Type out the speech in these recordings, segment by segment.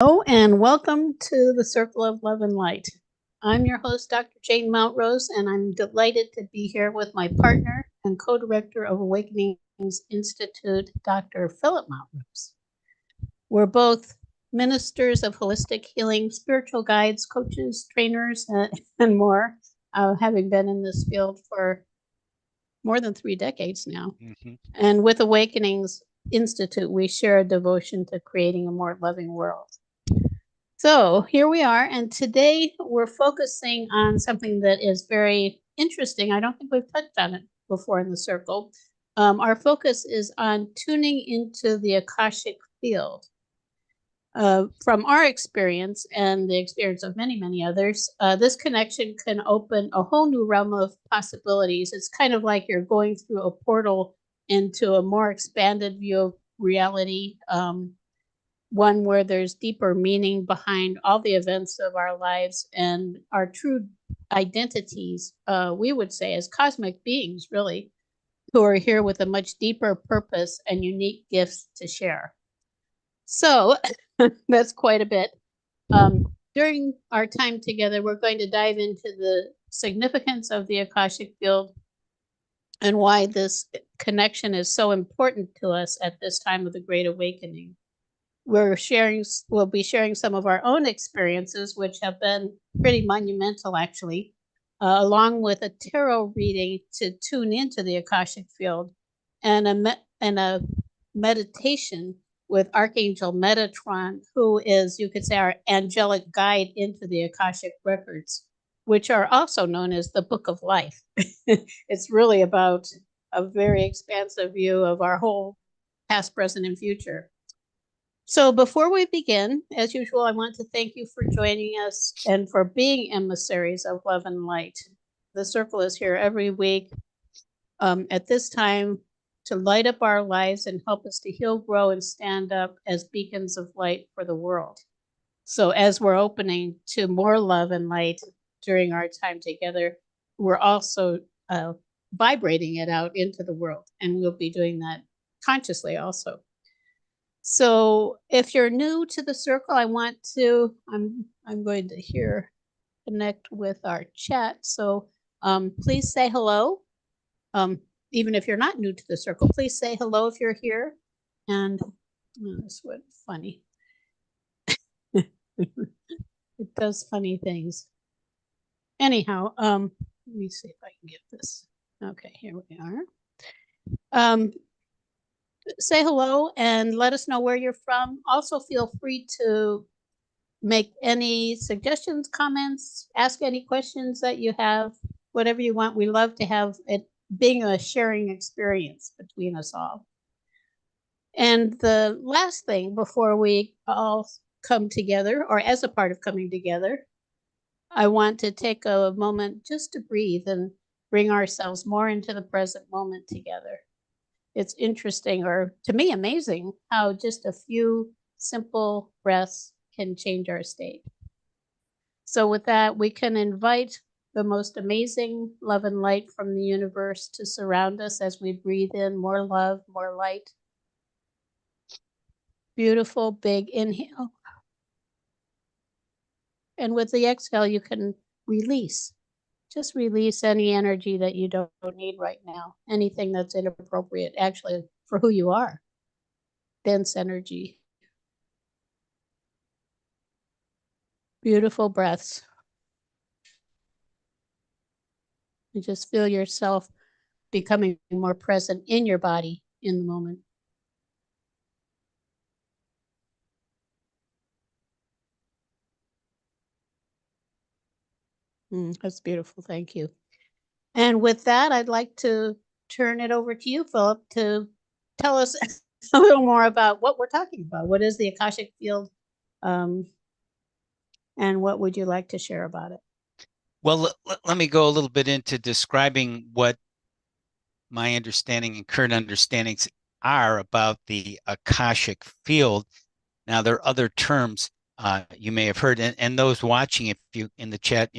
Hello and welcome to the Circle of Love and Light. I'm your host, Dr. Jane Mountrose, and I'm delighted to be here with my partner and co-director of Awakenings Institute, Dr. Phillip Mountrose. We're both ministers of holistic healing, spiritual guides, coaches, trainers, and more, having been in this field for more than 3 decades now. And with Awakenings Institute, we share a devotion to creating a more loving world. So here we are, and today we're focusing on something that is very interesting. I don't think we've touched on it before in the circle. Our focus is on tuning into the Akashic field. From our experience and the experience of many, many others, this connection can open a whole new realm of possibilities. It's kind of like you're going through a portal into a more expanded view of reality, one where there's deeper meaning behind all the events of our lives and our true identities, we would say, as cosmic beings, really, who are here with a much deeper purpose and unique gifts to share. So that's quite a bit. During our time together, we're going to dive into the significance of the Akashic field and why this connection is so important to us at this time of the Great Awakening. We'll be sharing some of our own experiences, which have been pretty monumental, actually, along with a tarot reading to tune into the Akashic field and a meditation with Archangel Metatron, who is, you could say, our angelic guide into the Akashic Records, which are also known as the Book of Life. It's really about a very expansive view of our whole past, present, and future. So before we begin, as usual, I want to thank you for joining us and for being emissaries of love and light. The circle is here every week at this time to light up our lives and help us to heal, grow, and stand up as beacons of light for the world. So as we're opening to more love and light during our time together, we're also vibrating it out into the world, and we'll be doing that consciously also. So if you're new to the circle, I'm going to here connect with our chat. So please say hello. Even if you're not new to the circle, please say hello if you're here. And this was funny. It does funny things. Anyhow, let me see if I can get this. Okay, here we are. Say hello and let us know where you're from. Also, feel free to make any suggestions, comments, ask any questions that you have, whatever you want. We love to have it being a sharing experience between us all. And the last thing before we all come together, or as a part of coming together, I want to take a moment just to breathe and bring ourselves more into the present moment together. It's interesting, or to me, amazing, how just a few simple breaths can change our state. So with that, we can invite the most amazing love and light from the universe to surround us as we breathe in more love, more light. Beautiful, big inhale. And with the exhale, you can release. Just release any energy that you don't need right now, anything that's inappropriate, actually, for who you are. Dense energy. Beautiful breaths. And just feel yourself becoming more present in your body in the moment. That's beautiful. Thank you. And with that, I'd like to turn it over to you, Philip, to tell us a little more about what we're talking about. What is the Akashic field? And what would you like to share about it? Well, let me go a little bit into describing what my understanding and current understandings are about the Akashic field. Now, there are other terms you may have heard, and those watching, if you in the chat,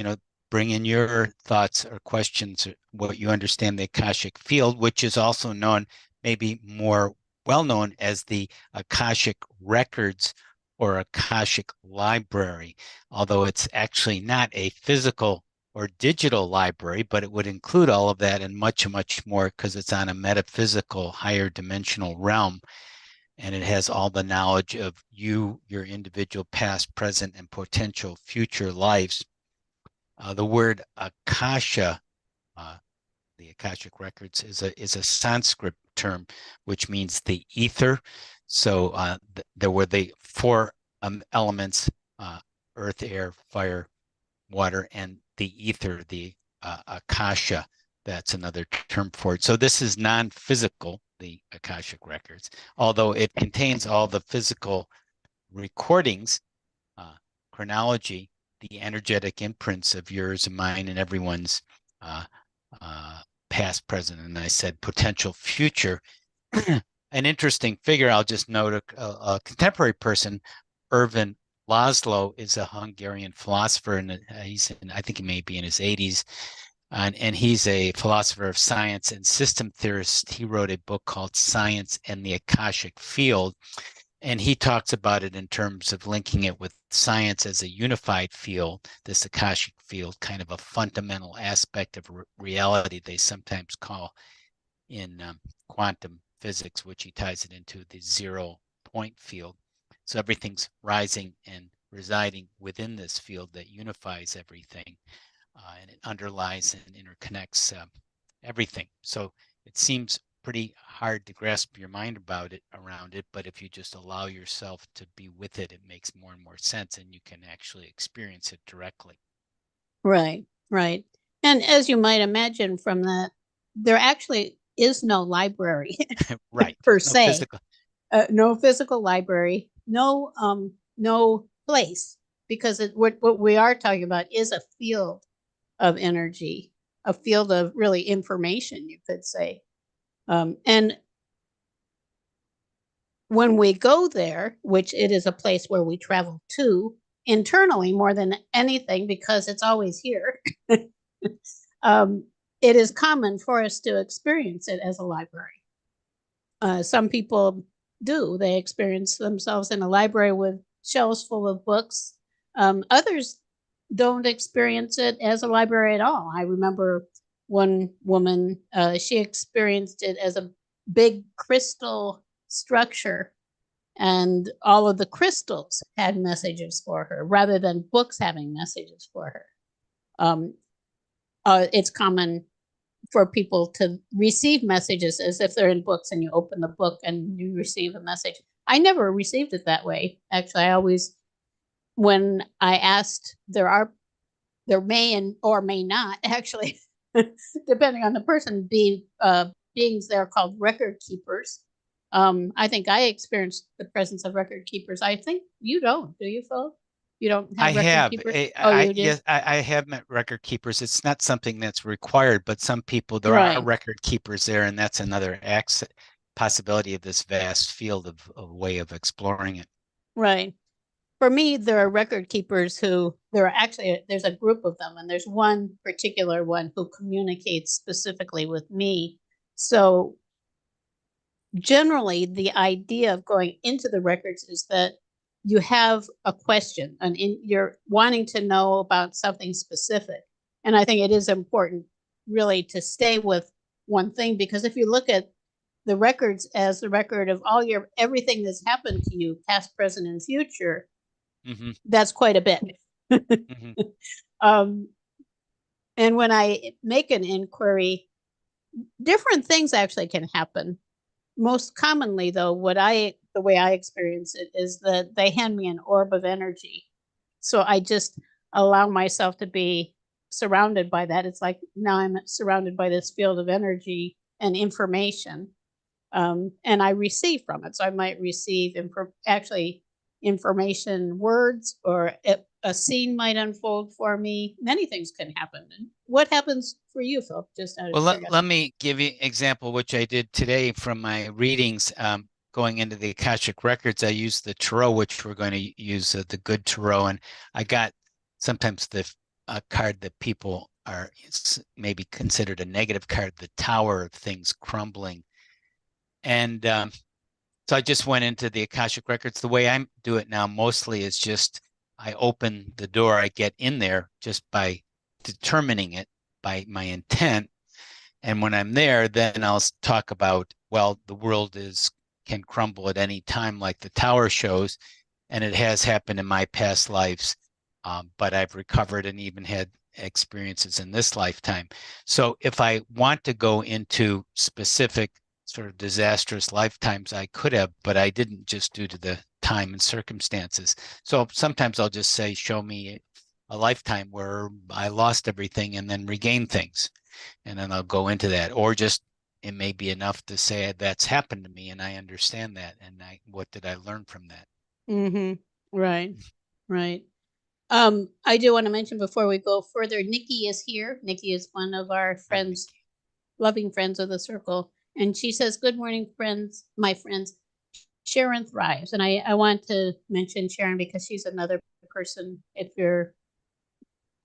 bring in your thoughts or questions, or what you understand the Akashic field, which is also known, maybe more well known as the Akashic Records or Akashic library, although it's actually not a physical or digital library, but it would include all of that and much, much more because it's on a metaphysical, higher dimensional realm. And it has all the knowledge of you, your individual past, present, and potential future lives. The word Akasha, the Akashic Records, is a Sanskrit term which means the ether. So there were the four elements: earth, air, fire, water, and the ether, the Akasha. That's another term for it. So this is non-physical, the Akashic Records, although it contains all the physical recordings, chronology, the energetic imprints of yours and mine and everyone's past, present, and I said potential future. An interesting figure, I'll just note, a contemporary person, Ervin Laszlo, is a Hungarian philosopher, and I think he may be in his 80s. And he's a philosopher of science and system theorist. He wrote a book called Science and the Akashic Field. And he talks about it in terms of linking it with science as a unified field, this Akashic field, kind of a fundamental aspect of reality they sometimes call in quantum physics, which he ties it into the 0 point field. So everything's rising and residing within this field that unifies everything, and it underlies and interconnects everything. So it seems pretty hard to grasp your mind around it, but if you just allow yourself to be with it, it makes more and more sense, and you can actually experience it directly. Right, right. And as you might imagine from that, there actually is no library Right. per No se. physical. No physical library, no place, because what we are talking about is a field of energy, a field of really information, you could say. And when we go there, which it is a place where we travel to internally more than anything, because it's always here, it is common for us to experience it as a library. Some people do. They experience themselves in a library with shelves full of books. Others don't experience it as a library at all. I remember one woman, she experienced it as a big crystal structure, and all of the crystals had messages for her rather than books having messages for her. It's common for people to receive messages as if they're in books, and you open the book and you receive a message. I never received it that way. Actually, I always, when I asked, there may or may not actually, depending on the person, be beings there called record keepers. I think I experienced the presence of record keepers. I think you don't. Do you, Phil? You don't have record keepers? You do? Yes, I have met record keepers. It's not something that's required, but some people, there are Right. record keepers there, and that's another possibility of this vast field of way of exploring it. Right. For me, there are record keepers who there's a group of them, and there's one particular one who communicates specifically with me. So generally, the idea of going into the records is that you have a question and you're wanting to know about something specific. And I think it is important really to stay with one thing, because if you look at the records as the record of everything that's happened to you, past, present, and future, that's quite a bit. And when I make an inquiry, different things actually can happen. Most commonly, though, the way I experience it is that they hand me an orb of energy. So I just allow myself to be surrounded by that. It's like now I'm surrounded by this field of energy and information, and I receive from it. So I might receive information, words, or a scene might unfold for me. Many things can happen. And what happens for you, Phil? Just out of Well, let me give you an example, which I did today from my readings. Going into the Akashic Records, I used the tarot, which we're going to use the good tarot, and I got sometimes the card that people are maybe considered a negative card, the Tower of Things Crumbling. And So I just went into the Akashic Records. The way I do it now mostly is just I open the door, I get in there just by determining it by my intent. And when I'm there, then I'll talk about, well, the world can crumble at any time, like the tower shows, and it has happened in my past lives. But I've recovered and even had experiences in this lifetime. So if I want to go into specific sort of disastrous lifetimes, I could have, but I didn't, just due to the time and circumstances. So sometimes I'll just say, show me a lifetime where I lost everything and then regained things. And then I'll go into that, or just it may be enough to say that's happened to me and I understand that. And what did I learn from that? Mm-hmm. Right. Right. I do want to mention before we go further, Nikki is here. Nikki is one of our friends, loving friends of the circle. And she says, good morning, friends, my friends. Sharon thrives. And I want to mention Sharon because she's another person, if you're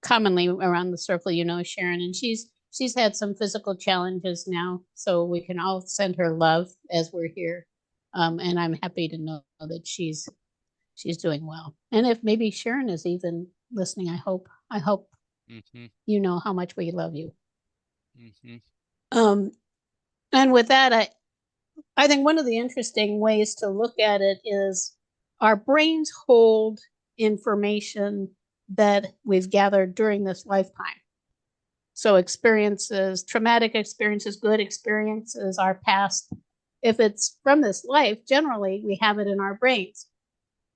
commonly around the circle, you know Sharon. And she's had some physical challenges now. So we can all send her love as we're here. And I'm happy to know that she's doing well. And if maybe Sharon is even listening, I hope Mm-hmm. you know how much we love you. Mm-hmm. And with that, I think one of the interesting ways to look at it is our brains hold information that we've gathered during this lifetime. So experiences, traumatic experiences, good experiences, our past. If it's from this life, generally we have it in our brains.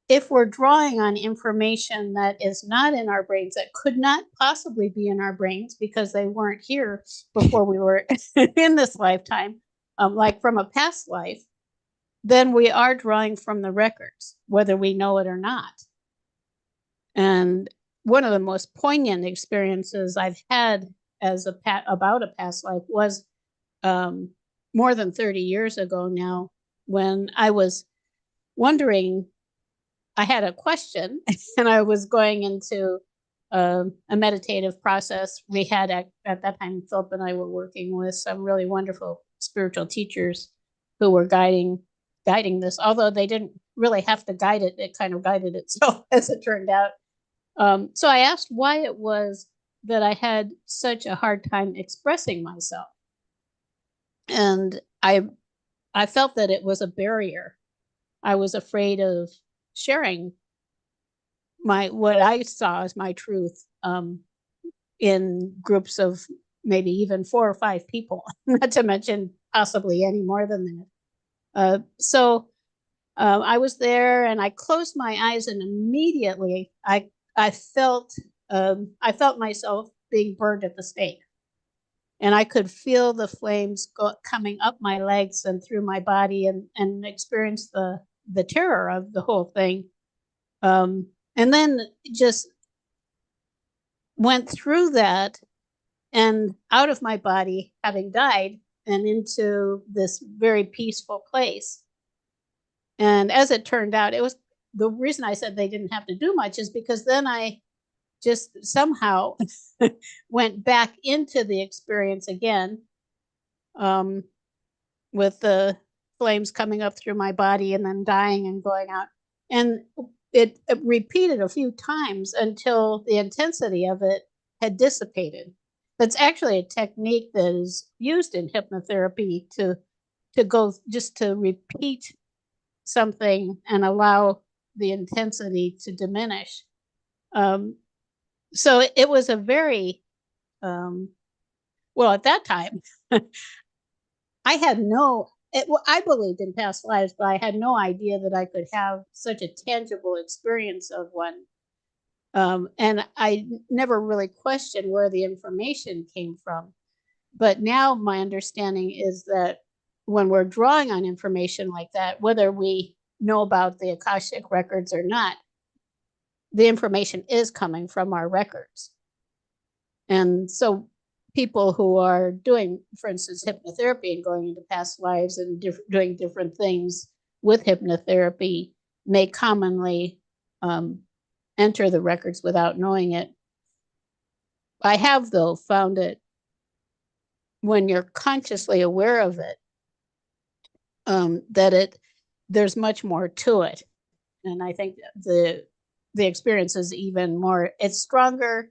If we're drawing on information that is not in our brains, that could not possibly be in our brains because they weren't here before we were in this lifetime, like from a past life, then we are drawing from the records, whether we know it or not. And one of the most poignant experiences I've had about a past life was more than 30 years ago now, when I was wondering, I had a question and I was going into a meditative process. We had at that time, Philip and I were working with some really wonderful spiritual teachers who were guiding this, although they didn't really have to guide it. It kind of guided itself as it turned out. So I asked why it was that I had such a hard time expressing myself. And I felt that it was a barrier. I was afraid of sharing what I saw as my truth in groups of maybe even 4 or 5 people, not to mention possibly any more than that. So I was there and I closed my eyes, and immediately I felt myself being burned at the stake, and I could feel the flames coming up my legs and through my body, and experience the terror of the whole thing. And then just went through that and out of my body, having died, and into this very peaceful place. And as it turned out, it was the reason I said they didn't have to do much is because then I just somehow went back into the experience again, with the flames coming up through my body and then dying and going out. And it repeated a few times until the intensity of it had dissipated. That's actually a technique that is used in hypnotherapy to go just to repeat something and allow the intensity to diminish. So it was a very well, at that time I had I believed in past lives, but I had no idea that I could have such a tangible experience of one. And I never really questioned where the information came from. But now my understanding is that when we're drawing on information like that, whether we know about the Akashic records or not, the information is coming from our records. And so people who are doing, for instance, hypnotherapy and going into past lives and doing different things with hypnotherapy may commonly enter the records without knowing it. I have, though, found it when you're consciously aware of it, that there's much more to it. And I think the experience is even more, it's stronger,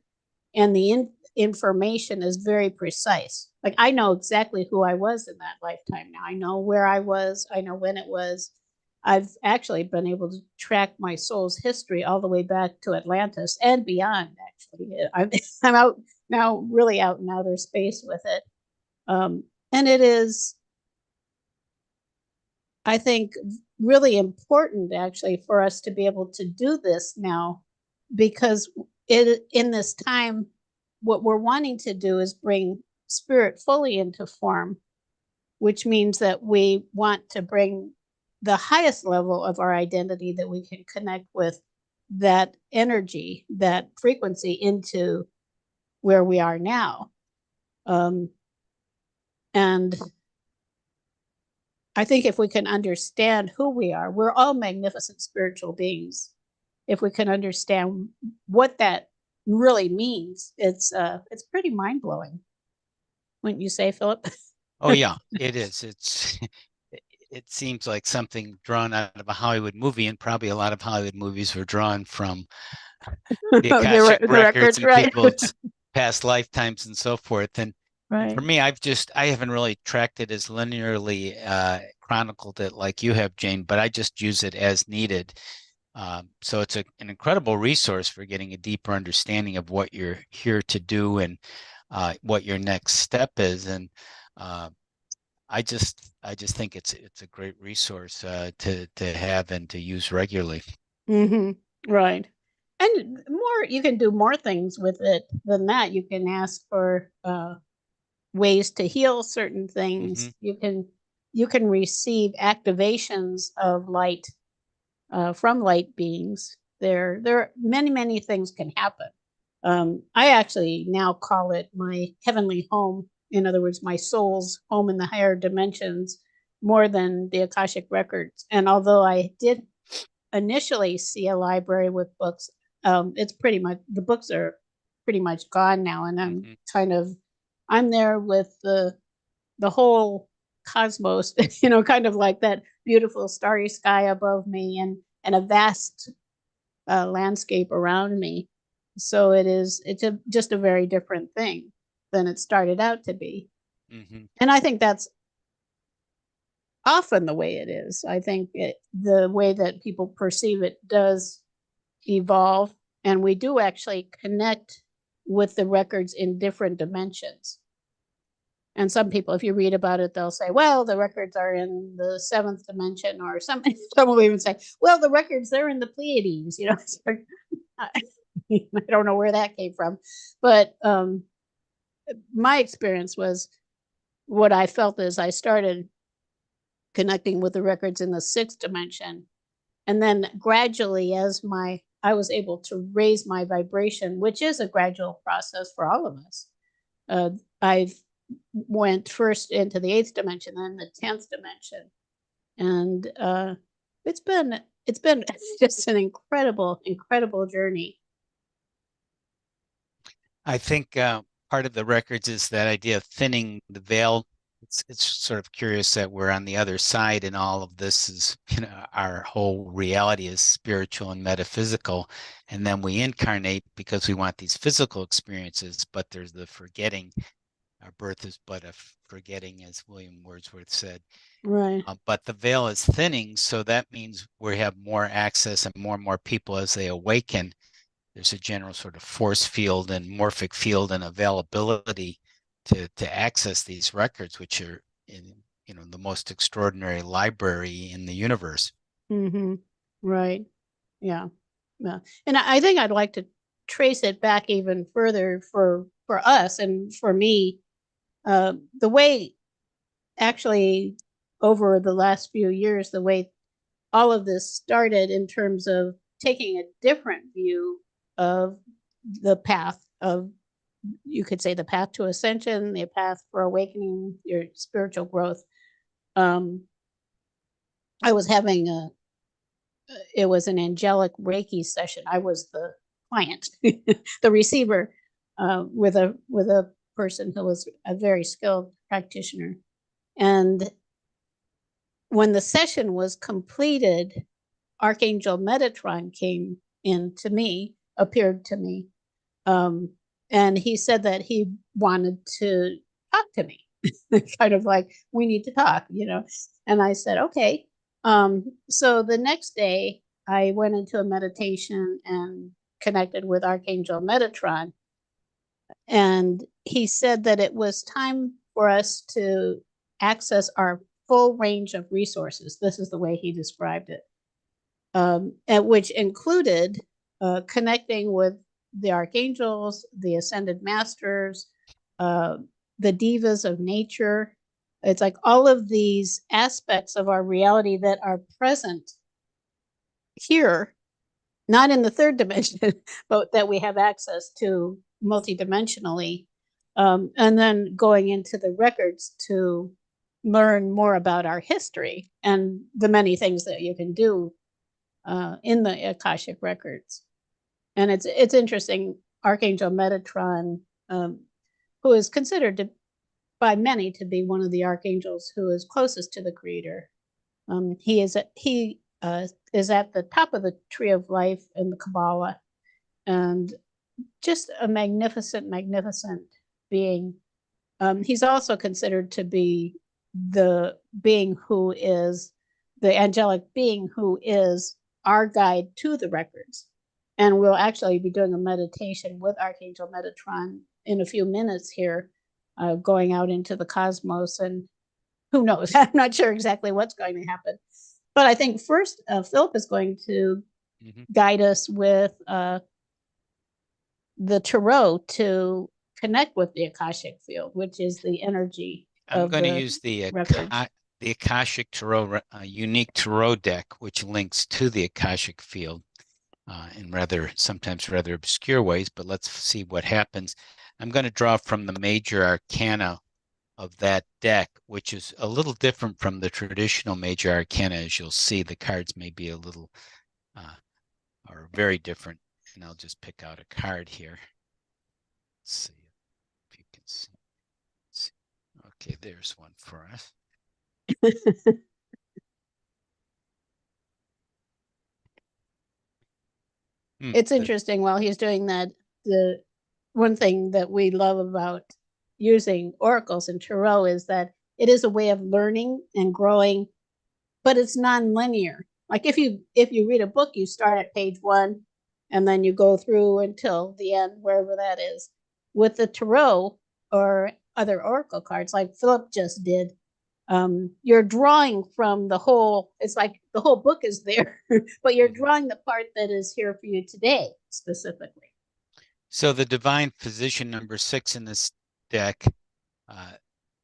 and the information is very precise. Like I know exactly who I was in that lifetime now. I know where I was, I know when it was. I've actually been able to track my soul's history all the way back to Atlantis and beyond, actually. I'm out now, really out in outer space with it. And it is, I think, really important actually for us to be able to do this now, because in this time, what we're wanting to do is bring spirit fully into form, which means that we want to bring the highest level of our identity that we can connect with, that energy, that frequency, into where we are now. And I think if we can understand who we are, we're all magnificent spiritual beings. If we can understand what that really means, it's pretty mind blowing. Wouldn't you say, Philip? Oh yeah, it is. It seems like something drawn out of a Hollywood movie, and probably a lot of Hollywood movies were drawn from the Akashic The records records, and right? people's past lifetimes and so forth. And for Right. me, I haven't really tracked it as linearly, chronicled it like you have, Jane, but I just use it as needed. So it's an incredible resource for getting a deeper understanding of what you're here to do and what your next step is. And I just think it's a great resource to have and to use regularly. Right. And more, you can do more things with it than that. You can ask for ways to heal certain Hmm. things. You can receive activations of light from light beings. There many things can happen. I actually now call it my heavenly home. In other words, my soul's home in the higher dimensions, more than the Akashic Records. And although I did initially see a library with books, it's pretty much, the books are pretty much gone now, and Hmm. I'm there with the whole cosmos, kind of like that beautiful starry sky above me, and a vast landscape around me. So just a very different thing than it started out to be. Hmm. And I think that's often the way it is. I think the way that people perceive it does evolve, and we do actually connect with the records in different dimensions. And some people, if you read about it, they'll say, well, the records are in the seventh dimension, or some will even say, well, the records, they're in the Pleiades. I don't know where that came from. But my experience was, what I felt is I started connecting with the records in the sixth dimension. And then gradually, as I was able to raise my vibration, which is a gradual process for all of us. I went first into the eighth dimension, then the 10th dimension. And it's been just an incredible journey. I think part of the records is that idea of thinning the veil. It's sort of curious that we're on the other side, and all of this is, our whole reality is spiritual and metaphysical, and then we incarnate because we want these physical experiences, but there's the forgetting. Our birth is but a forgetting, as William Wordsworth said. Right. But the veil is thinning, so that means we have more access, and more people as they awaken. There's a general sort of force field and morphic field and availability to access these records, which are in the most extraordinary library in the universe. Mm-hmm. Right. Yeah. Yeah. And I think I'd like to trace it back even further for us and for me. The way, actually, over the last few years, the way all of this started in terms of taking a different view of the path of, you could say, the path to ascension, the path for awakening, your spiritual growth. Um, I was having it was an angelic Reiki session. I was the client, the receiver, with a person who was a very skilled practitioner, and when the session was completed, Archangel Metatron came in to me, appeared to me, and he said that he wanted to talk to me. Kind of like, we need to talk, you know. And I said, okay. So the next day, I went into a meditation and connected with Archangel Metatron. And he said that it was time for us to access our full range of resources. This is the way he described it, which included connecting with the archangels, the ascended masters, uh, the divas of nature. It's like all of these aspects of our reality that are present here, not in the third dimension, but that we have access to multidimensionally. And then going into the records to learn more about our history and the many things that you can do in the Akashic Records. And it's interesting. Archangel Metatron, who is considered by many to be one of the archangels who is closest to the Creator, he is at the top of the tree of life in the Kabbalah, and just a magnificent, magnificent being. He's also considered to be the being who is the angelic being who is our guide to the records. And we'll actually be doing a meditation with Archangel Metatron in a few minutes here, going out into the cosmos. And who knows? I'm not sure exactly what's going to happen. But I think first, Philip is going to guide us with the tarot to connect with the Akashic field, which is the energy. I'm going to use the Akashic Tarot, unique tarot deck, which links to the Akashic field in sometimes rather obscure ways, but let's see what happens. I'm going to draw from the major arcana of that deck, which is a little different from the traditional major arcana. As you'll see, the cards may be a little or very different. And I'll just pick out a card here. Let's see if you can see. Okay, there's one for us. It's interesting. While he's doing that, the one thing that we love about using oracles and tarot is that it is a way of learning and growing, but it's non-linear. Like if you read a book, you start at page 1 and then you go through until the end, wherever that is. With the tarot or other oracle cards, like Philip just did, you're drawing from the whole. It's like the whole book is there, but you're drawing the part that is here for you today specifically. So the divine physician number 6 in this deck,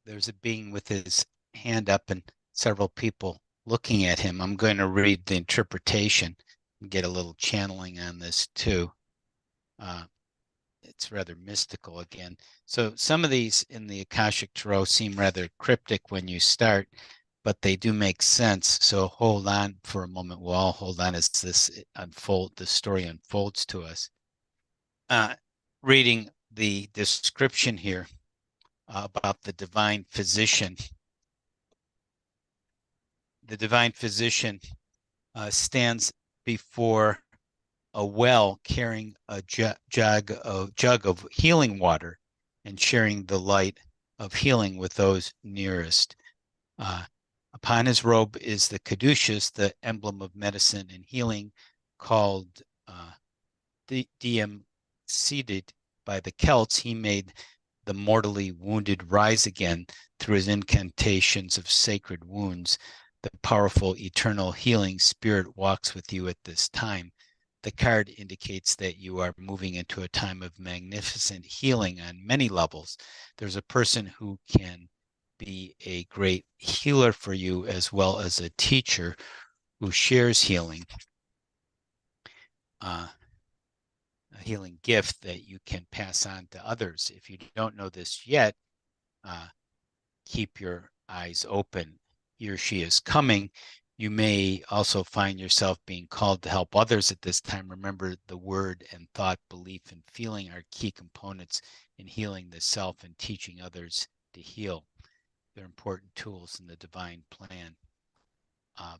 there's a being with his hand up and several people looking at him. I'm going to read the interpretation and get a little channeling on this too. It's rather mystical again. So some of these in the Akashic Tarot seem rather cryptic when you start, but they do make sense. So hold on for a moment. We'll all hold on as the story unfolds to us. Reading the description here about the divine physician. The divine physician stands before a well carrying a jug of healing water and sharing the light of healing with those nearest. Upon his robe is the caduceus, the emblem of medicine and healing, called diem seated by the Celts. He made the mortally wounded rise again through his incantations of sacred wounds. The powerful eternal healing spirit walks with you at this time. The card indicates that you are moving into a time of magnificent healing on many levels. There's a person who can be a great healer for you, as well as a teacher who shares healing, a healing gift that you can pass on to others. If you don't know this yet, keep your eyes open. He or she is coming. You may also find yourself being called to help others at this time. Remember, the word and thought, belief, and feeling are key components in healing the self and teaching others to heal. They're important tools in the divine plan.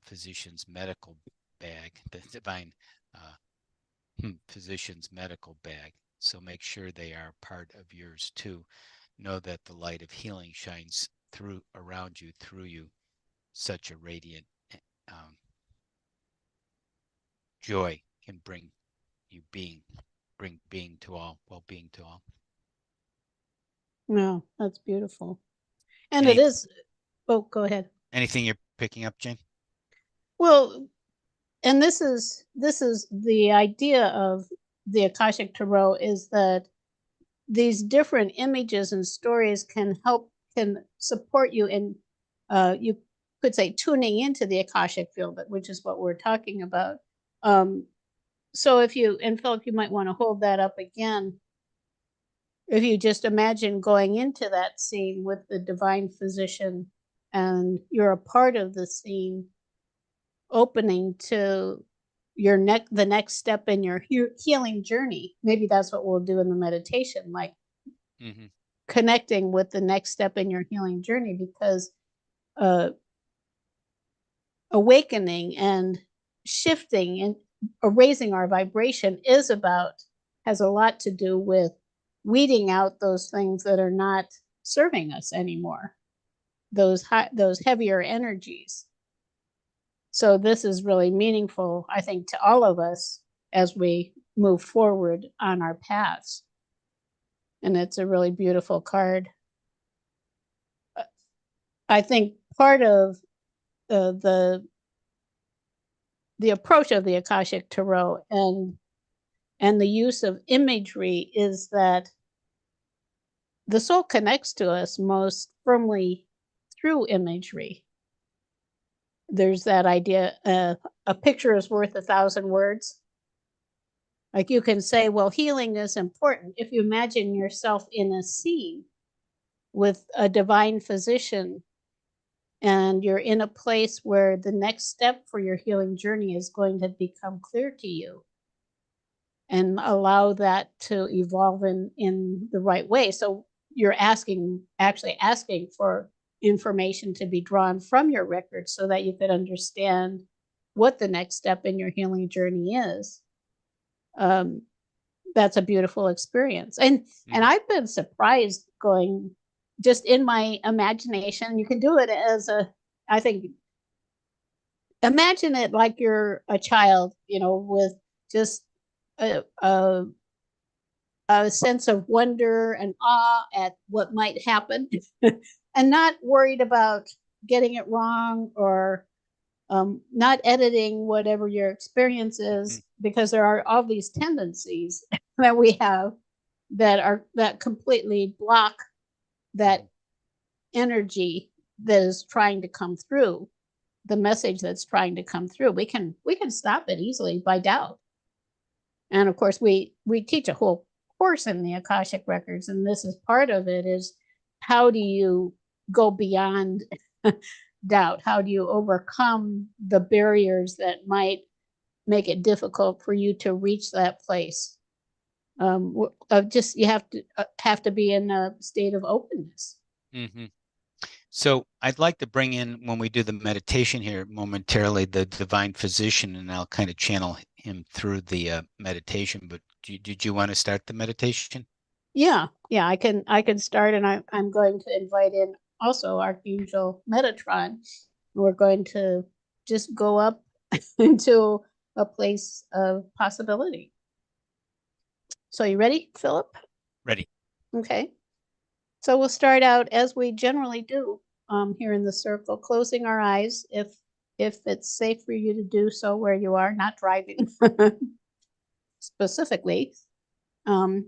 physician's medical bag, the divine physician's medical bag. So make sure they are part of yours too. Know that the light of healing shines through around you, through you, such a radiant joy can bring you bring being to all, well-being to all. No, that's beautiful. And it is, oh, go ahead. Anything you're picking up, Jane? Well, and this is the idea of the Akashic Tarot, is that these different images and stories can support you in, you could say, tuning into the Akashic field, which is what we're talking about. So if you, and Philip, you might want to hold that up again. If you just imagine going into that scene with the divine physician and you're a part of the scene, opening to the next step in your healing journey. Maybe that's what we'll do in the meditation, like connecting with the next step in your healing journey, because awakening and shifting and raising our vibration has a lot to do with weeding out those things that are not serving us anymore, those heavier energies. So this is really meaningful, I think, to all of us as we move forward on our paths. And it's a really beautiful card. I think part of the approach of the Akashic Tarot and the use of imagery is that the soul connects to us most firmly through imagery. There's that idea, a picture is worth 1,000 words. Like you can say, well, healing is important. If you imagine yourself in a scene with a divine physician and you're in a place where the next step for your healing journey is going to become clear to you, and allow that to evolve in the right way. So you're actually asking for information to be drawn from your records so that you could understand what the next step in your healing journey is. That's a beautiful experience. And I've been surprised going just in my imagination. You can do it I think, imagine it like you're a child, with just a sense of wonder and awe at what might happen and not worried about getting it wrong or not editing whatever your experience is, because there are all these tendencies that we have that completely block that energy that is trying to come through, the message that's trying to come through. We can stop it easily by doubt. And of course, we teach a whole course in the Akashic Records, and this is part of it, is how do you go beyond doubt? How do you overcome the barriers that might make it difficult for you to reach that place? You have to be in a state of openness. So I'd like to bring in, when we do the meditation here momentarily, the divine physician, and I'll kind of channel him through the meditation. But did you want to start the meditation? Yeah, I can start, and I'm going to invite in also Archangel Metatron. We're going to just go up into a place of possibility. So you ready, Philip? Ready. Okay. So we'll start out as we generally do here in the circle, closing our eyes if it's safe for you to do so where you are, not driving specifically. And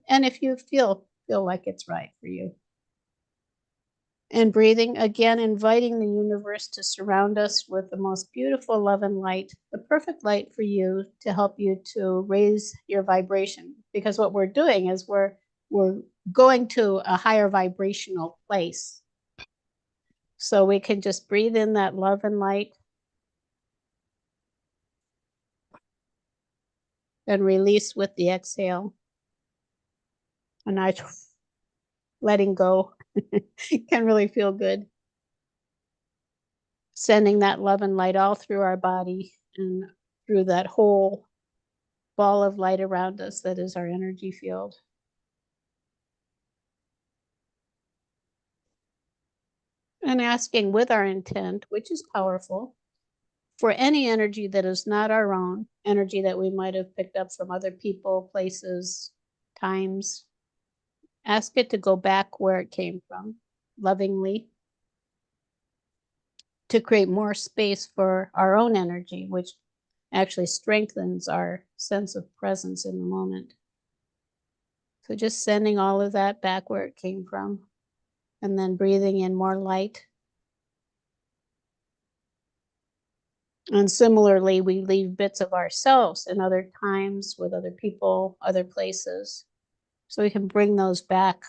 if you feel like it's right for you. And breathing, again, inviting the universe to surround us with the most beautiful love and light, the perfect light for you to help you to raise your vibration. Because what we're doing is we're going to a higher vibrational place. So we can just breathe in that love and light and release with the exhale. And letting go can really feel good. sending that love and light all through our body and through that whole ball of light around us that is our energy field. And asking with our intent, which is powerful, for any energy that is not our own, energy that we might have picked up from other people, places, times, ask it to go back where it came from, lovingly, to create more space for our own energy, which actually strengthens our sense of presence in the moment. So just sending all of that back where it came from, and then breathing in more light. And similarly, we leave bits of ourselves in other times with other people, other places, so we can bring those back.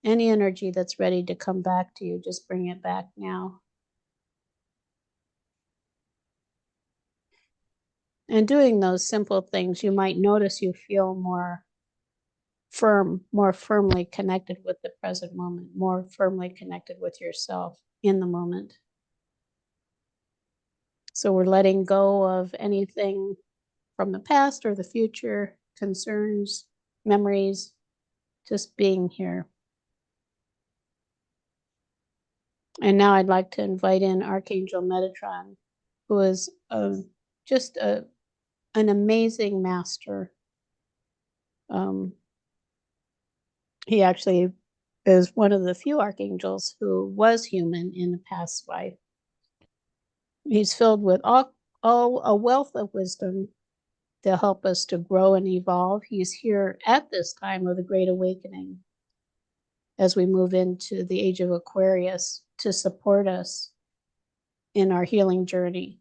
Any energy that's ready to come back to you, just bring it back now. And doing those simple things, you might notice you feel more firm, more firmly connected with the present moment, more firmly connected with yourself in the moment. So we're letting go of anything from the past or the future, concerns, memories, just being here. And now I'd like to invite in Archangel Metatron, who is just an amazing master. He actually is one of the few archangels who was human in the past life. He's filled with all a wealth of wisdom to help us to grow and evolve. He's here at this time of the Great Awakening as we move into the age of Aquarius to support us in our healing journey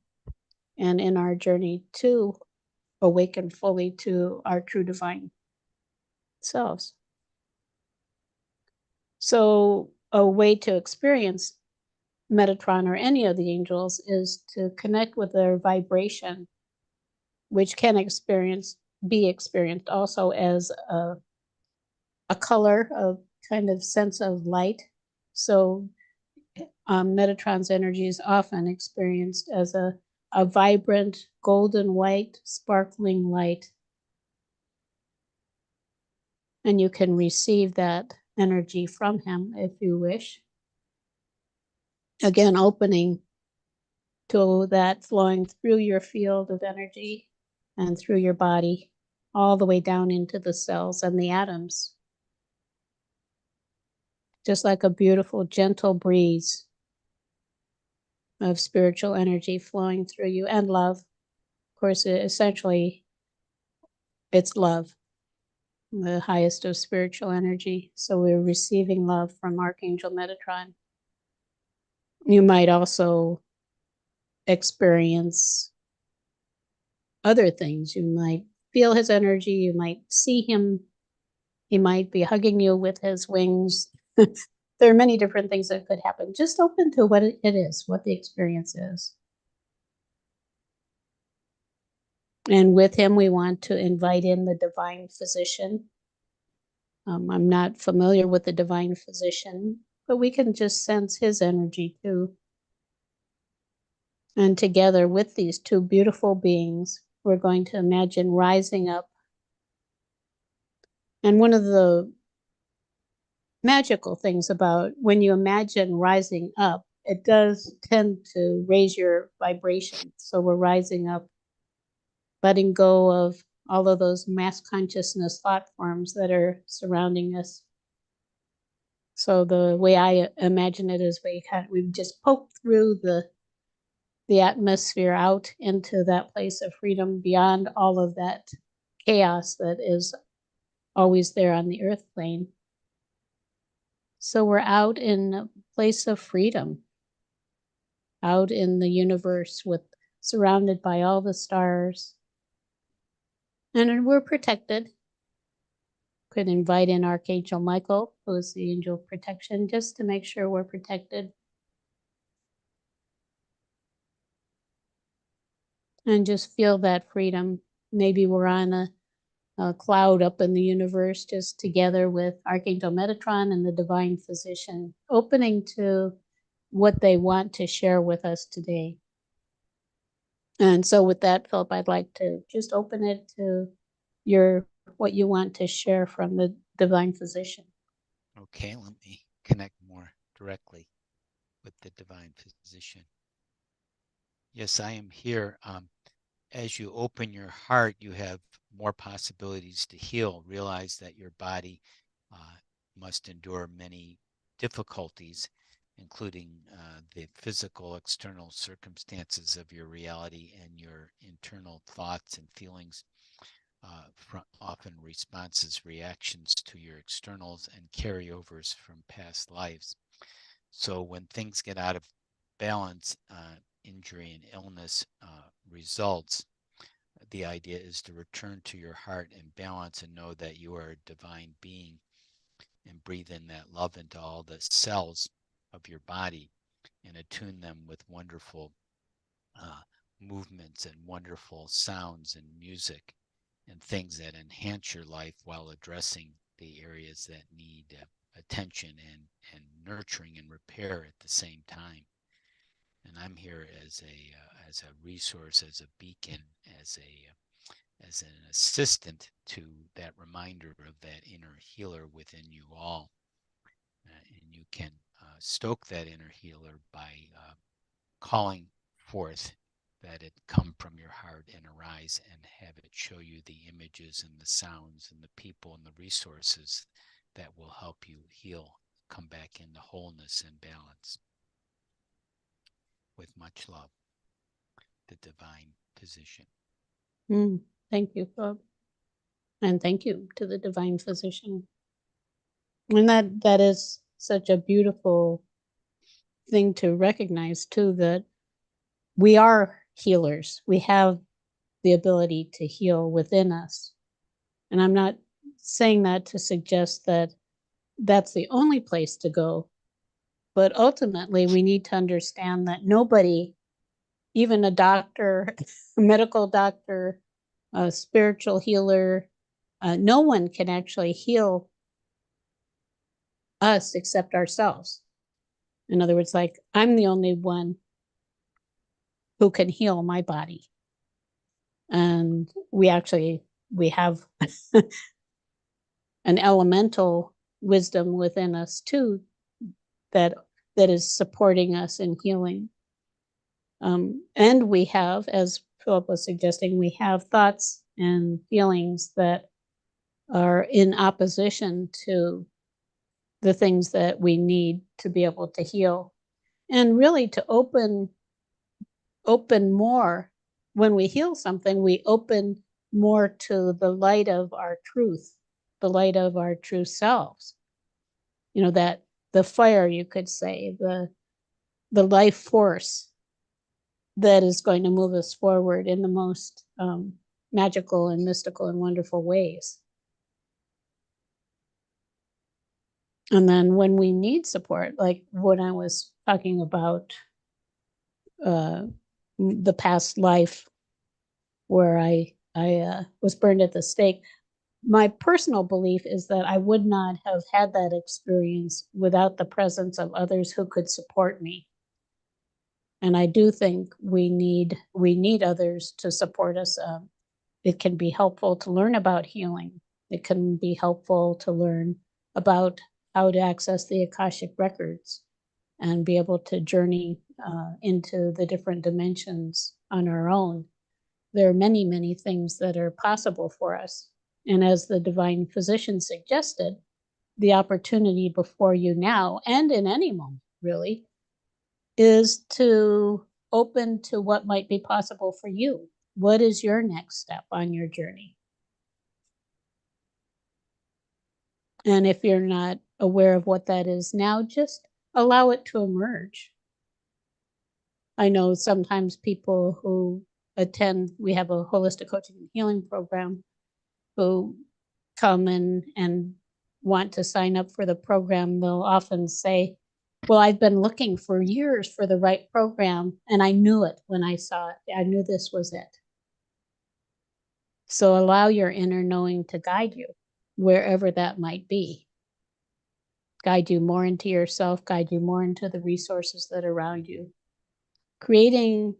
and in our journey to awaken fully to our true divine selves. So a way to experience Metatron or any of the angels is to connect with their vibration, which can be experienced also as a color, a kind of sense of light. So Metatron's energy is often experienced as a vibrant, golden white, sparkling light. And you can receive that energy from him if you wish. Again, opening to that flowing through your field of energy and through your body, all the way down into the cells and the atoms. Just like a beautiful, gentle breeze of spiritual energy flowing through you, and love. Of course, essentially, it's love, the highest of spiritual energy. So we're receiving love from Archangel Metatron. You might also experience other things. You might feel his energy. You might see him. He might be hugging you with his wings. There are many different things that could happen. Just open to what it is, what the experience is. And with him, we want to invite in the divine physician. I'm not familiar with the divine physician, but we can just sense his energy too. And together with these two beautiful beings, we're going to imagine rising up. And one of the magical things about when you imagine rising up, it does tend to raise your vibration. So we're rising up, letting go of all of those mass consciousness thought forms that are surrounding us. So the way I imagine it is we've just poked through the atmosphere out into that place of freedom beyond all of that chaos that is always there on the earth plane. So we're out in a place of freedom, out in the universe surrounded by all the stars. And we're protected. Could invite in Archangel Michael, who is the angel of protection, just to make sure we're protected. And just feel that freedom. Maybe we're on a cloud up in the universe, just together with Archangel Metatron and the divine physician, opening to what they want to share with us today. And so with that, Philip, I'd like to just open it to what you want to share from the divine physician. Okay, let me connect more directly with the divine physician. Yes, I am here. As you open your heart, you have more possibilities to heal. Realize that your body must endure many difficulties, including the physical external circumstances of your reality and your internal thoughts and feelings, often responses, reactions to your externals and carryovers from past lives. So when things get out of balance, injury and illness results, the idea is to return to your heart and balance and know that you are a divine being and breathe in that love into all the cells of your body and attune them with wonderful movements and wonderful sounds and music and things that enhance your life while addressing the areas that need attention and nurturing and repair at the same time. And I'm here as a resource, as a beacon, as an assistant to that reminder of that inner healer within you all. And you can stoke that inner healer by calling forth that it come from your heart and arise, and have it show you the images and the sounds and the people and the resources that will help you heal, come back into wholeness and balance. With much love, the divine physician. Thank you, Philip. And thank you to the divine physician. And that is such a beautiful thing to recognize too, that we are healers. We have the ability to heal within us. And I'm not saying that to suggest that that's the only place to go, but ultimately we need to understand that nobody, even a doctor, a medical doctor, a spiritual healer, no one can actually heal us except ourselves. In other words, like, I'm the only one who can heal my body. And we have an elemental wisdom within us too, that is supporting us in healing. And we have, as Philip was suggesting, we have thoughts and feelings that are in opposition to the things that we need to be able to heal, and really to open more. When we heal something, we open more to the light of our truth, the light of our true selves. That the fire, you could say, the life force that is going to move us forward in the most magical and mystical and wonderful ways. And then when we need support, like when I was talking about the past life where I was burned at the stake, my personal belief is that I would not have had that experience without the presence of others who could support me. And I do think we need others to support us. It can be helpful to learn about healing. It can be helpful to learn about how to access the Akashic Records and be able to journey into the different dimensions on our own. There are many, many things that are possible for us. And as the divine physician suggested, the opportunity before you now, and in any moment really, is to open to what might be possible for you. What is your next step on your journey? And if you're not aware of what that is now, just allow it to emerge. I know sometimes people who attend, we have a holistic coaching and healing program, who come in and want to sign up for the program, they'll often say, well, I've been looking for years for the right program, and I knew it when I saw it. I knew this was it. So allow your inner knowing to guide you wherever that might be. guide you more into yourself, guide you more into the resources that are around you, creating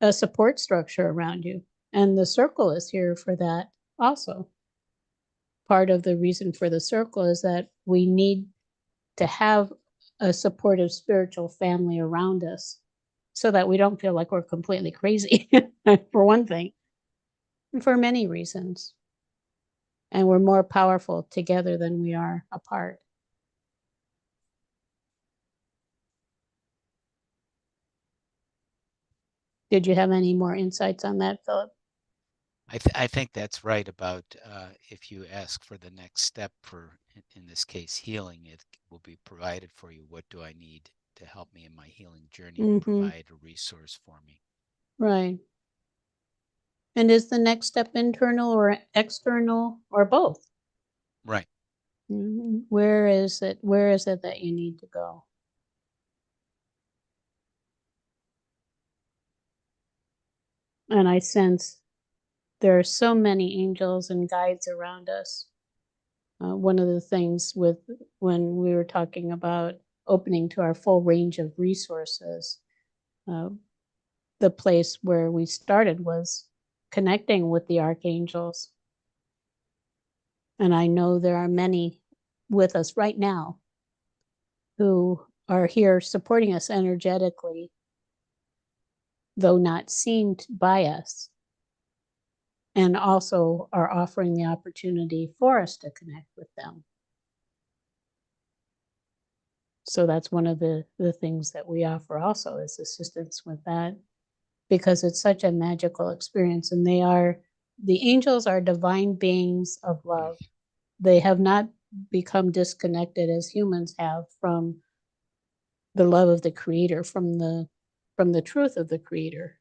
a support structure around you. And the circle is here for that also. Part of the reason for the circle is that we need to have a supportive spiritual family around us so that we don't feel like we're completely crazy, for one thing, and for many reasons. And we're more powerful together than we are apart. Did you have any more insights on that, Philip? I think that's right about if you ask for the next step for, in this case, healing, it will be provided for you. What do I need to help me in my healing journey? Provide a resource for me. Right. And is the next step internal or external or both? Right. Where is it? Where is it that you need to go? And I sense there are so many angels and guides around us. One of the things with when we were talking about opening to our full range of resources, the place where we started was connecting with the archangels. And I know there are many with us right now who are here supporting us energetically, though not seen by us, and also are offering the opportunity for us to connect with them. So that's one of the things that we offer also is assistance with that, because it's such a magical experience. And the angels are divine beings of love. They have not become disconnected as humans have from the love of the Creator, from the truth of the Creator.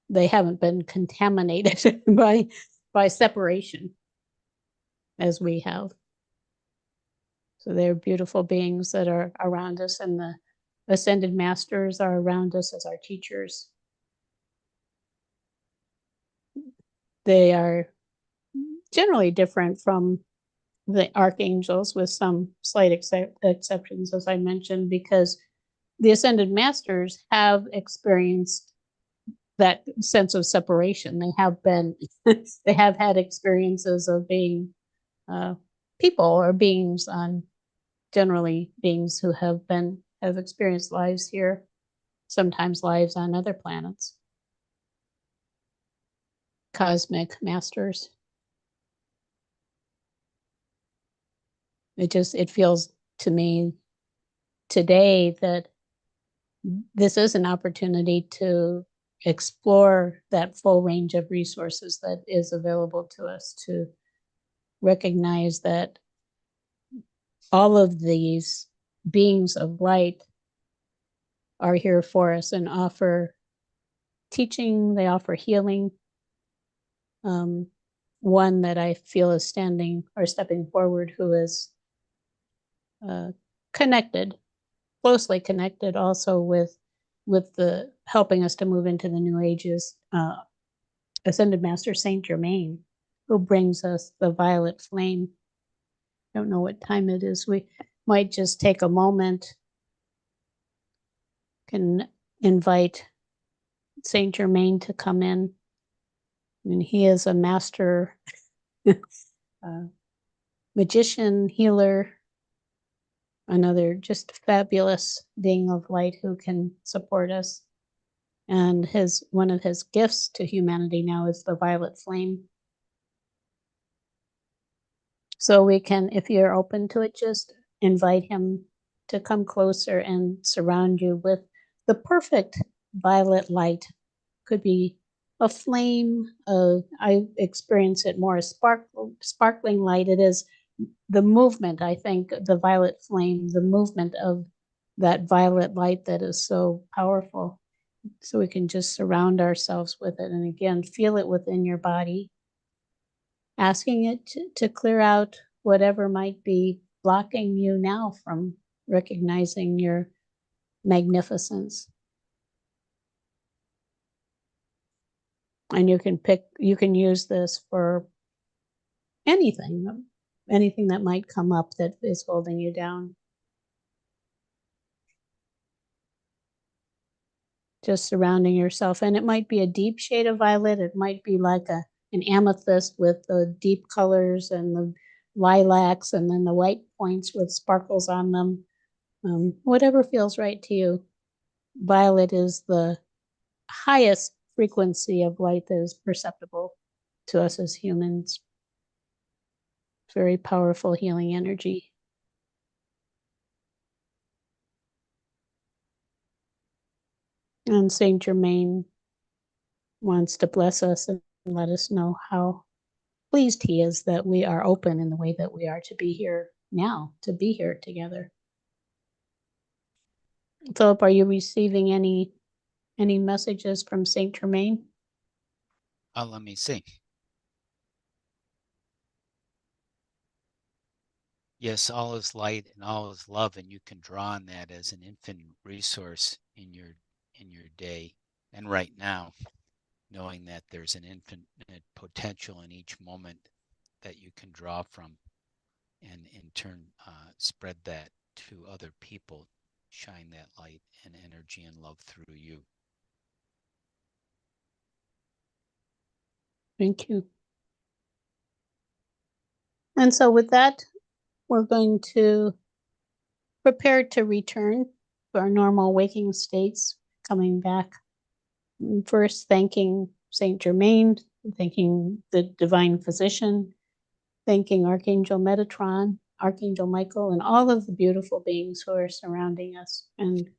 They haven't been contaminated by separation as we have. So they're beautiful beings that are around us, and the ascended masters are around us as our teachers. They are generally different from the archangels, with some slight exceptions, as I mentioned, because the ascended masters have experienced that sense of separation. They have been, they have had experiences of being people or beings on, generally beings who have experienced lives here, sometimes lives on other planets. Cosmic masters. It feels to me today that this is an opportunity to explore that full range of resources that is available to us, to recognize that all of these beings of light are here for us and offer teaching, they offer healing. One that I feel is standing or stepping forward, who is connected, closely connected also with the helping us to move into the new ages, Ascended Master Saint Germain, who brings us the violet flame. I don't know what time it is. We might just take a moment, can invite Saint Germain to come in. And he is a master magician, healer, another just fabulous being of light who can support us. And one of his gifts to humanity now is the violet flame. So we can, if you're open to it, just invite him to come closer and surround you with the perfect violet light. Could be a flame. I experience it more as sparkling light. It is the movement, I think, the violet flame, the movement of that violet light that is so powerful. So we can just surround ourselves with it. And again, feel it within your body, asking it to clear out whatever might be blocking you now from recognizing your magnificence. And you can use this for anything. anything that might come up that is holding you down. Just surrounding yourself. And it might be a deep shade of violet. It might be like an amethyst with the deep colors and the lilacs and then the white points with sparkles on them. Whatever feels right to you. Violet is the highest frequency of light that is perceptible to us as humans. Very powerful healing energy. And Saint Germain wants to bless us and let us know how pleased he is that we are open in the way that we are to be here now, to be here together. Philip, are you receiving any messages from Saint Germain? Let me see. Yes, all is light and all is love, and you can draw on that as an infinite resource in your day and right now, knowing that there's an infinite potential in each moment that you can draw from, and in turn spread that to other people, shine that light and energy and love through you. Thank you. And so with that, we're going to prepare to return to our normal waking states, coming back. First, thanking Saint Germain, thanking the Divine Physician, thanking Archangel Metatron, Archangel Michael, and all of the beautiful beings who are surrounding us and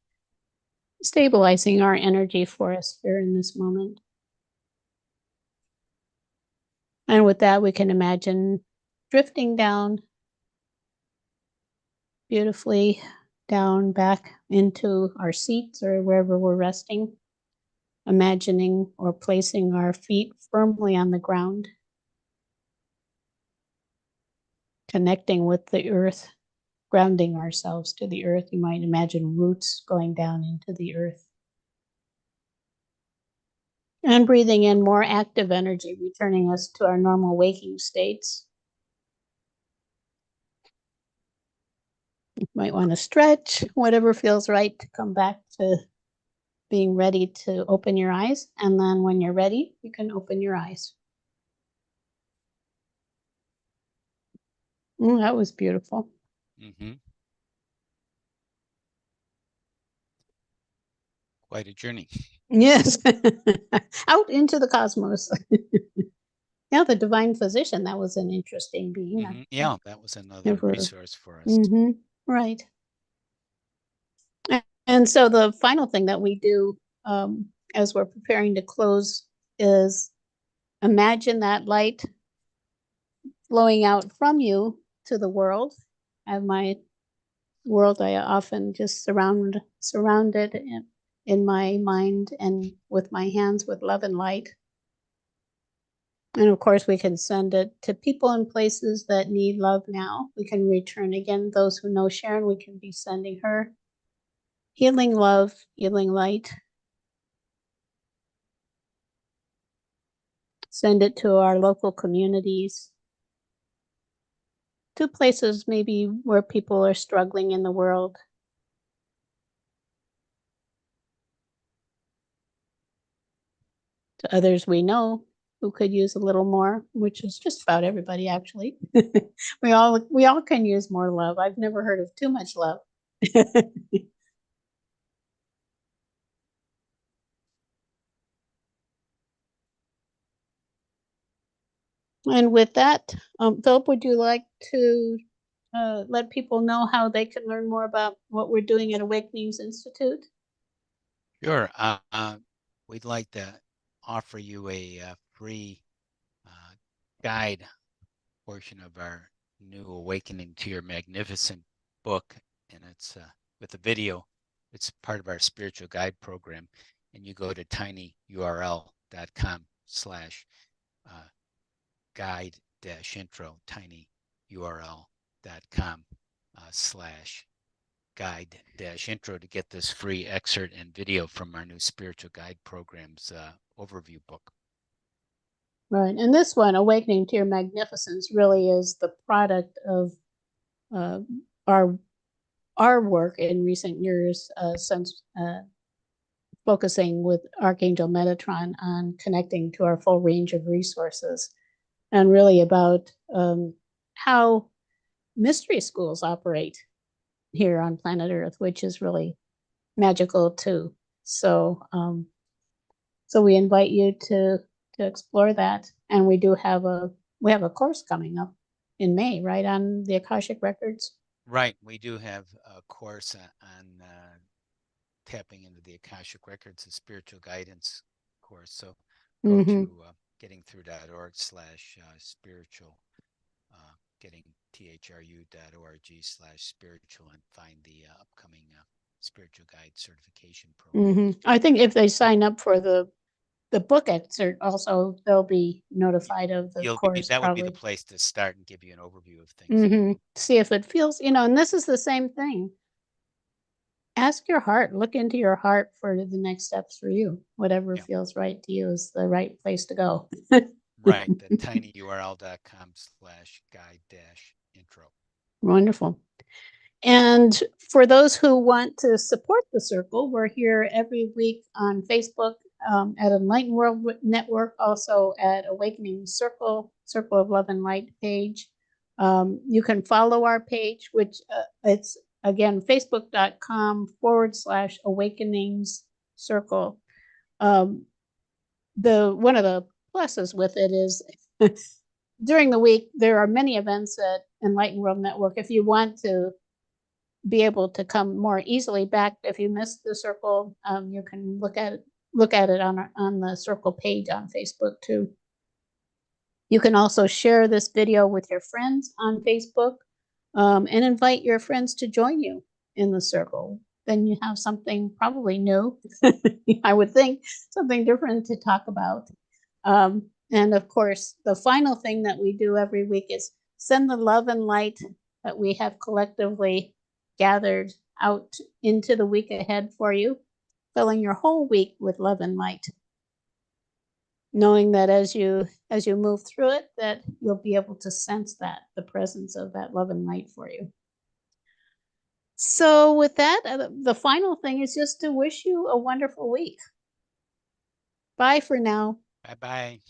stabilizing our energy for us here in this moment. And with that, we can imagine drifting down beautifully down back into our seats or wherever we're resting, imagining or placing our feet firmly on the ground, connecting with the earth, grounding ourselves to the earth. You might imagine roots going down into the earth. And breathing in more active energy, returning us to our normal waking states. You might want to stretch, whatever feels right to come back to being ready to open your eyes. And then when you're ready, you can open your eyes. That was beautiful. Mm-hmm. Quite a journey. Yes. Out into the cosmos. Yeah, the Divine Physician, that was an interesting being. Mm-hmm. Yeah, that was another resource for us. Mm-hmm. Right. And so the final thing that we do as we're preparing to close is imagine that light flowing out from you to the world. I have my world I often just surrounded in my mind and with my hands with love and light. And of course, we can send it to people and places that need love now. We can return again. Those who know Sharon, we can be sending her healing love, healing light. Send it to our local communities, to places maybe where people are struggling in the world. To others we know who could use a little more, which is just about everybody actually. we all can use more love. I've never heard of too much love. And with that, Philip, would you like to let people know how they can learn more about what we're doing at Awakenings Institute? Sure. We'd like to offer you a free guide portion of our new Awakening to Your Magnificent book, and it's with a video. It's part of our spiritual guide program, and you go to tinyurl.com/guide-intro, tinyurl.com/guide-intro to get this free excerpt and video from our new spiritual guide program's overview book. Right. And this one, Awakening to Your Magnificence, really is the product of uh, our our work in recent years since focusing with Archangel Metatron on connecting to our full range of resources, and really about how mystery schools operate here on planet Earth, which is really magical too. So, so we invite you to explore that, and we have a course coming up in May, right, on the Akashic Records. Right. We do have a course on tapping into the Akashic Records, a spiritual guidance course. So go Mm-hmm. to gettingthrough.org/spiritual, gettingthru.org/spiritual, and find the upcoming spiritual guide certification program. Mm-hmm. I think if they sign up for the book excerpt, also they'll be notified of the course. That would be the Probably. place to start and give you an overview of things. Mm-hmm. See if it feels, and this is the same thing. Ask your heart, look into your heart for the next steps for you. Whatever feels right to you is the right place to go. Right. The tinyurl.com/guide-intro. Wonderful. And for those who want to support the circle, we're here every week on Facebook at Enlightened World Network, also at Awakening Circle of Love and Light page. You can follow our page, which it's again facebook.com/awakenings circle. One of the pluses with it is during the week there are many events at Enlightened World Network. If you want to be able to come more easily back, if you missed the circle, you can look at it on the circle page on Facebook too. You can also share this video with your friends on Facebook, and invite your friends to join you in the circle. Then you have something probably new, I would think, something different to talk about. And of course, the final thing that we do every week is send the love and light that we have collectively gathered out into the week ahead for you, filling your whole week with love and light, knowing that as you move through it, that you'll be able to sense that the presence of that love and light for you. So with that, the final thing is just to wish you a wonderful week. Bye for now. Bye-bye.